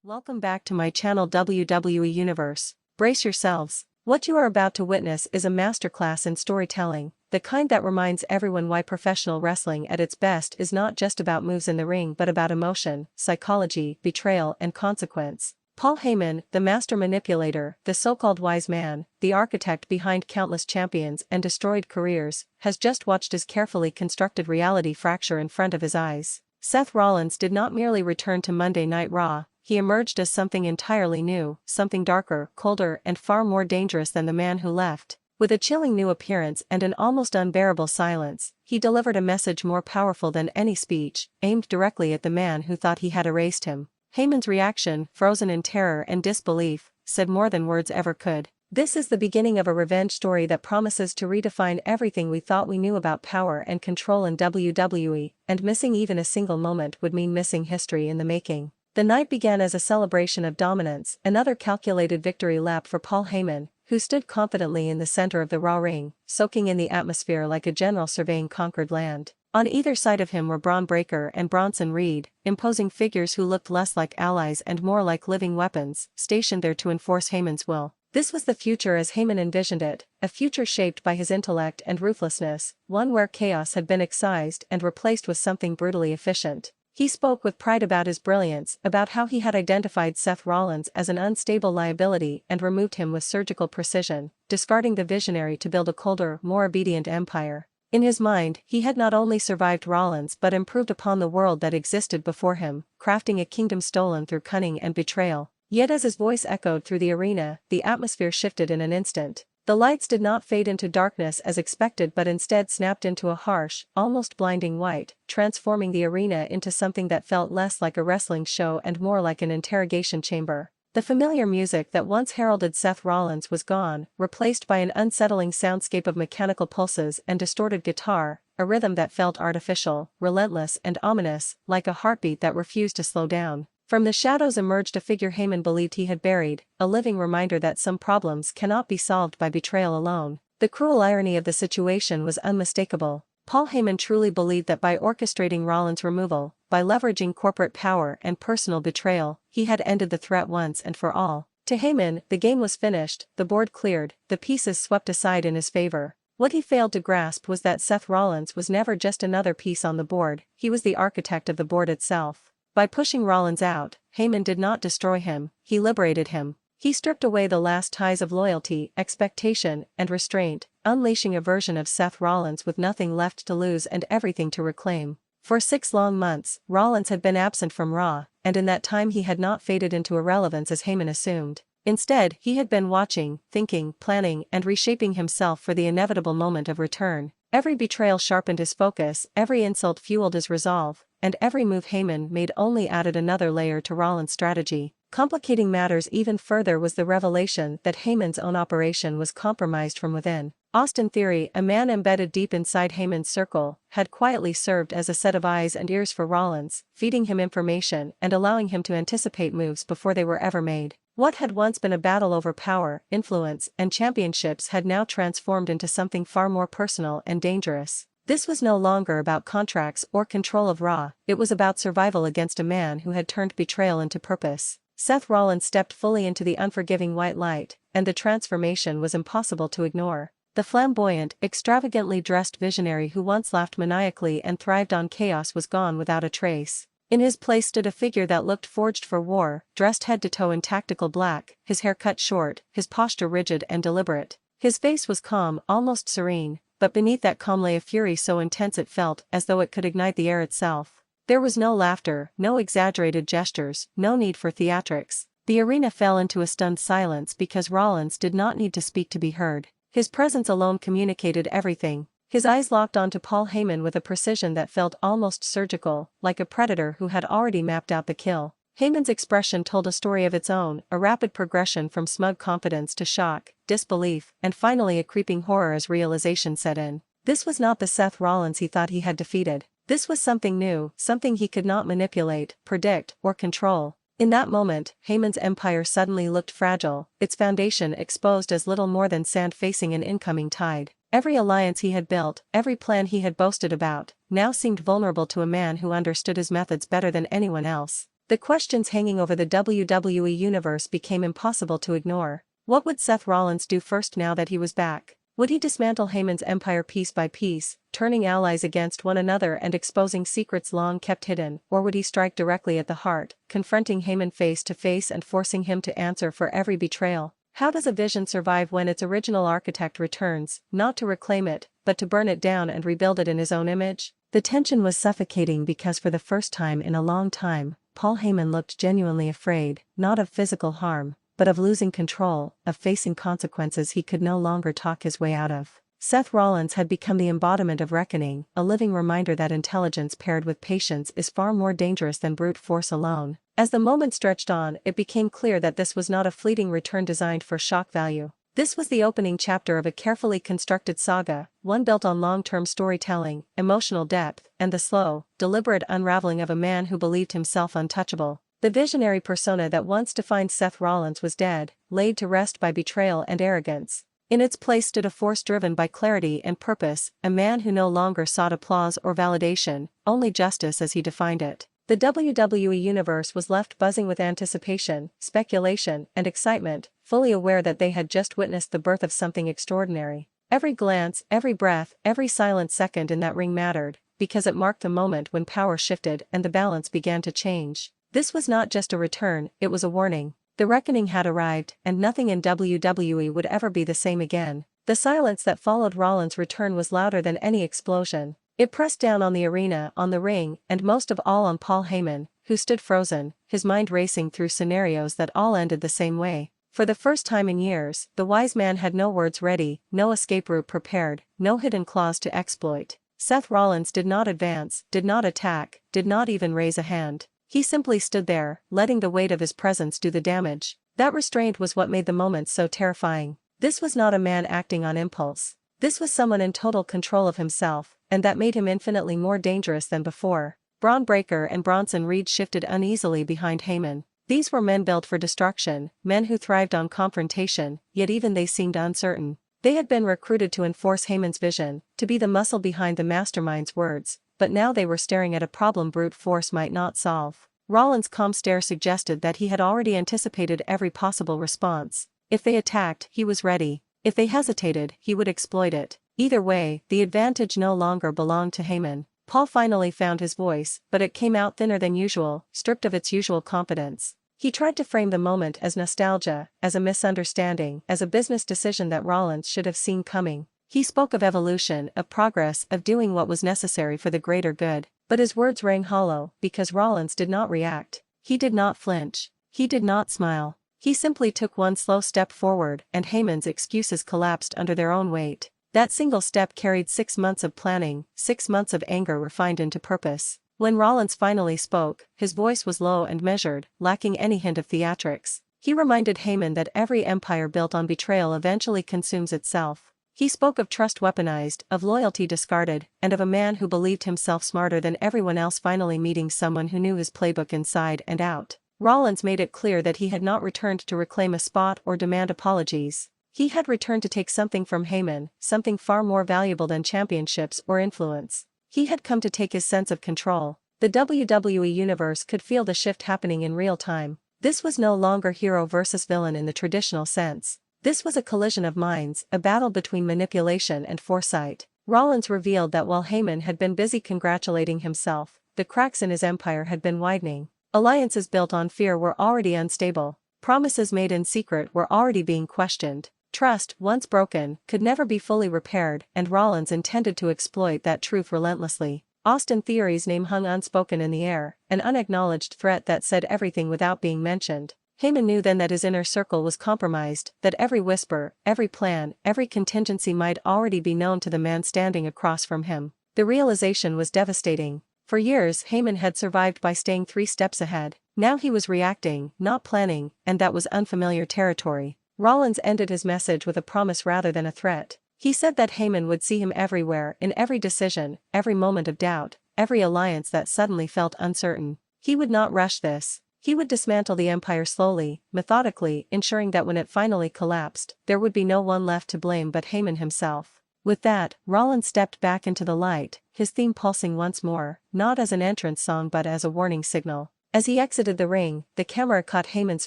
Welcome back to my channel WWE Universe. Brace yourselves. What you are about to witness is a masterclass in storytelling, the kind that reminds everyone why professional wrestling at its best is not just about moves in the ring but about emotion, psychology, betrayal, and consequence. Paul Heyman, the master manipulator, the so-called wise man, the architect behind countless champions and destroyed careers, has just watched his carefully constructed reality fracture in front of his eyes. Seth Rollins did not merely return to Monday Night Raw. He emerged as something entirely new, something darker, colder, and far more dangerous than the man who left. With a chilling new appearance and an almost unbearable silence, he delivered a message more powerful than any speech, aimed directly at the man who thought he had erased him. Heyman's reaction, frozen in terror and disbelief, said more than words ever could. This is the beginning of a revenge story that promises to redefine everything we thought we knew about power and control in WWE, and missing even a single moment would mean missing history in the making. The night began as a celebration of dominance, another calculated victory lap for Paul Heyman, who stood confidently in the center of the Raw ring, soaking in the atmosphere like a general surveying conquered land. On either side of him were Braun Breaker and Bronson Reed, imposing figures who looked less like allies and more like living weapons, stationed there to enforce Heyman's will. This was the future as Heyman envisioned it, a future shaped by his intellect and ruthlessness, one where chaos had been excised and replaced with something brutally efficient. He spoke with pride about his brilliance, about how he had identified Seth Rollins as an unstable liability and removed him with surgical precision, discarding the visionary to build a colder, more obedient empire. In his mind, he had not only survived Rollins but improved upon the world that existed before him, crafting a kingdom stolen through cunning and betrayal. Yet as his voice echoed through the arena, the atmosphere shifted in an instant. The lights did not fade into darkness as expected but instead snapped into a harsh, almost blinding white, transforming the arena into something that felt less like a wrestling show and more like an interrogation chamber. The familiar music that once heralded Seth Rollins was gone, replaced by an unsettling soundscape of mechanical pulses and distorted guitar, a rhythm that felt artificial, relentless and ominous, like a heartbeat that refused to slow down. From the shadows emerged a figure Heyman believed he had buried, a living reminder that some problems cannot be solved by betrayal alone. The cruel irony of the situation was unmistakable. Paul Heyman truly believed that by orchestrating Rollins' removal, by leveraging corporate power and personal betrayal, he had ended the threat once and for all. To Heyman, the game was finished, the board cleared, the pieces swept aside in his favor. What he failed to grasp was that Seth Rollins was never just another piece on the board, he was the architect of the board itself. By pushing Rollins out, Heyman did not destroy him, he liberated him. He stripped away the last ties of loyalty, expectation, and restraint, unleashing a version of Seth Rollins with nothing left to lose and everything to reclaim. For 6 long months, Rollins had been absent from Raw, and in that time he had not faded into irrelevance as Heyman assumed. Instead, he had been watching, thinking, planning, and reshaping himself for the inevitable moment of return. Every betrayal sharpened his focus, every insult fueled his resolve, and every move Heyman made only added another layer to Rollins' strategy. Complicating matters even further was the revelation that Heyman's own operation was compromised from within. Austin Theory, a man embedded deep inside Heyman's circle, had quietly served as a set of eyes and ears for Rollins, feeding him information and allowing him to anticipate moves before they were ever made. What had once been a battle over power, influence, and championships had now transformed into something far more personal and dangerous. This was no longer about contracts or control of Raw, it was about survival against a man who had turned betrayal into purpose. Seth Rollins stepped fully into the unforgiving white light, and the transformation was impossible to ignore. The flamboyant, extravagantly dressed visionary who once laughed maniacally and thrived on chaos was gone without a trace. In his place stood a figure that looked forged for war, dressed head to toe in tactical black, his hair cut short, his posture rigid and deliberate. His face was calm, almost serene, but beneath that calm lay a fury so intense it felt as though it could ignite the air itself. There was no laughter, no exaggerated gestures, no need for theatrics. The arena fell into a stunned silence because Rollins did not need to speak to be heard. His presence alone communicated everything. His eyes locked onto Paul Heyman with a precision that felt almost surgical, like a predator who had already mapped out the kill. Heyman's expression told a story of its own, a rapid progression from smug confidence to shock, disbelief, and finally a creeping horror as realization set in. This was not the Seth Rollins he thought he had defeated. This was something new, something he could not manipulate, predict, or control. In that moment, Heyman's empire suddenly looked fragile, its foundation exposed as little more than sand facing an incoming tide. Every alliance he had built, every plan he had boasted about, now seemed vulnerable to a man who understood his methods better than anyone else. The questions hanging over the WWE Universe became impossible to ignore. What would Seth Rollins do first now that he was back? Would he dismantle Heyman's empire piece by piece, turning allies against one another and exposing secrets long kept hidden, or would he strike directly at the heart, confronting Heyman face to face and forcing him to answer for every betrayal? How does a vision survive when its original architect returns, not to reclaim it, but to burn it down and rebuild it in his own image? The tension was suffocating because for the first time in a long time, Paul Heyman looked genuinely afraid, not of physical harm, but of losing control, of facing consequences he could no longer talk his way out of. Seth Rollins had become the embodiment of reckoning, a living reminder that intelligence paired with patience is far more dangerous than brute force alone. As the moment stretched on, it became clear that this was not a fleeting return designed for shock value. This was the opening chapter of a carefully constructed saga, one built on long-term storytelling, emotional depth, and the slow, deliberate unraveling of a man who believed himself untouchable. The visionary persona that once defined Seth Rollins was dead, laid to rest by betrayal and arrogance. In its place stood a force driven by clarity and purpose, a man who no longer sought applause or validation, only justice as he defined it. The WWE Universe was left buzzing with anticipation, speculation, and excitement, fully aware that they had just witnessed the birth of something extraordinary. Every glance, every breath, every silent second in that ring mattered, because it marked the moment when power shifted and the balance began to change. This was not just a return, it was a warning. The reckoning had arrived, and nothing in WWE would ever be the same again. The silence that followed Rollins' return was louder than any explosion. It pressed down on the arena, on the ring, and most of all on Paul Heyman, who stood frozen, his mind racing through scenarios that all ended the same way. For the first time in years, the wise man had no words ready, no escape route prepared, no hidden clause to exploit. Seth Rollins did not advance, did not attack, did not even raise a hand. He simply stood there, letting the weight of his presence do the damage. That restraint was what made the moment so terrifying. This was not a man acting on impulse. This was someone in total control of himself, and that made him infinitely more dangerous than before. Braun Breaker and Bronson Reed shifted uneasily behind Heyman. These were men built for destruction, men who thrived on confrontation, yet even they seemed uncertain. They had been recruited to enforce Heyman's vision, to be the muscle behind the mastermind's words, but now they were staring at a problem brute force might not solve. Rollins' calm stare suggested that he had already anticipated every possible response. If they attacked, he was ready. If they hesitated, he would exploit it. Either way, the advantage no longer belonged to Heyman. Paul finally found his voice, but it came out thinner than usual, stripped of its usual confidence. He tried to frame the moment as nostalgia, as a misunderstanding, as a business decision that Rollins should have seen coming. He spoke of evolution, of progress, of doing what was necessary for the greater good. But his words rang hollow, because Rollins did not react. He did not flinch. He did not smile. He simply took one slow step forward, and Heyman's excuses collapsed under their own weight. That single step carried 6 months of planning, 6 months of anger refined into purpose. When Rollins finally spoke, his voice was low and measured, lacking any hint of theatrics. He reminded Heyman that every empire built on betrayal eventually consumes itself. He spoke of trust weaponized, of loyalty discarded, and of a man who believed himself smarter than everyone else finally meeting someone who knew his playbook inside and out. Rollins made it clear that he had not returned to reclaim a spot or demand apologies. He had returned to take something from Heyman, something far more valuable than championships or influence. He had come to take his sense of control. The WWE Universe could feel the shift happening in real time. This was no longer hero versus villain in the traditional sense. This was a collision of minds, a battle between manipulation and foresight. Rollins revealed that while Heyman had been busy congratulating himself, the cracks in his empire had been widening. Alliances built on fear were already unstable. Promises made in secret were already being questioned. Trust, once broken, could never be fully repaired, and Rollins intended to exploit that truth relentlessly. Austin Theory's name hung unspoken in the air, an unacknowledged threat that said everything without being mentioned. Heyman knew then that his inner circle was compromised, that every whisper, every plan, every contingency might already be known to the man standing across from him. The realization was devastating. For years Heyman had survived by staying 3 steps ahead. Now he was reacting, not planning, and that was unfamiliar territory. Rollins ended his message with a promise rather than a threat. He said that Heyman would see him everywhere, in every decision, every moment of doubt, every alliance that suddenly felt uncertain. He would not rush this. He would dismantle the empire slowly, methodically, ensuring that when it finally collapsed, there would be no one left to blame but Heyman himself. With that, Rollins stepped back into the light, his theme pulsing once more, not as an entrance song but as a warning signal. As he exited the ring, the camera caught Heyman's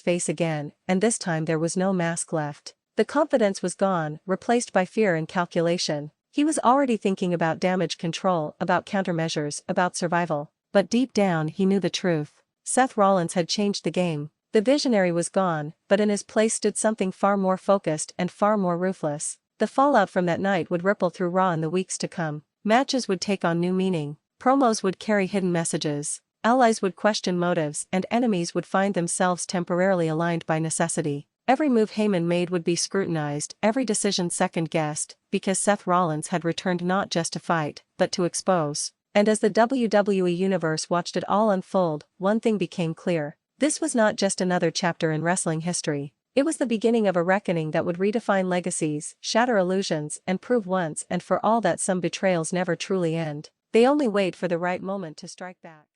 face again, and this time there was no mask left. The confidence was gone, replaced by fear and calculation. He was already thinking about damage control, about countermeasures, about survival. But deep down he knew the truth. Seth Rollins had changed the game. The visionary was gone, but in his place stood something far more focused and far more ruthless. The fallout from that night would ripple through Raw in the weeks to come. Matches would take on new meaning. Promos would carry hidden messages. Allies would question motives, and enemies would find themselves temporarily aligned by necessity. Every move Heyman made would be scrutinized, every decision second-guessed, because Seth Rollins had returned not just to fight, but to expose. And as the WWE Universe watched it all unfold, one thing became clear. This was not just another chapter in wrestling history. It was the beginning of a reckoning that would redefine legacies, shatter illusions, and prove once and for all that some betrayals never truly end. They only wait for the right moment to strike back.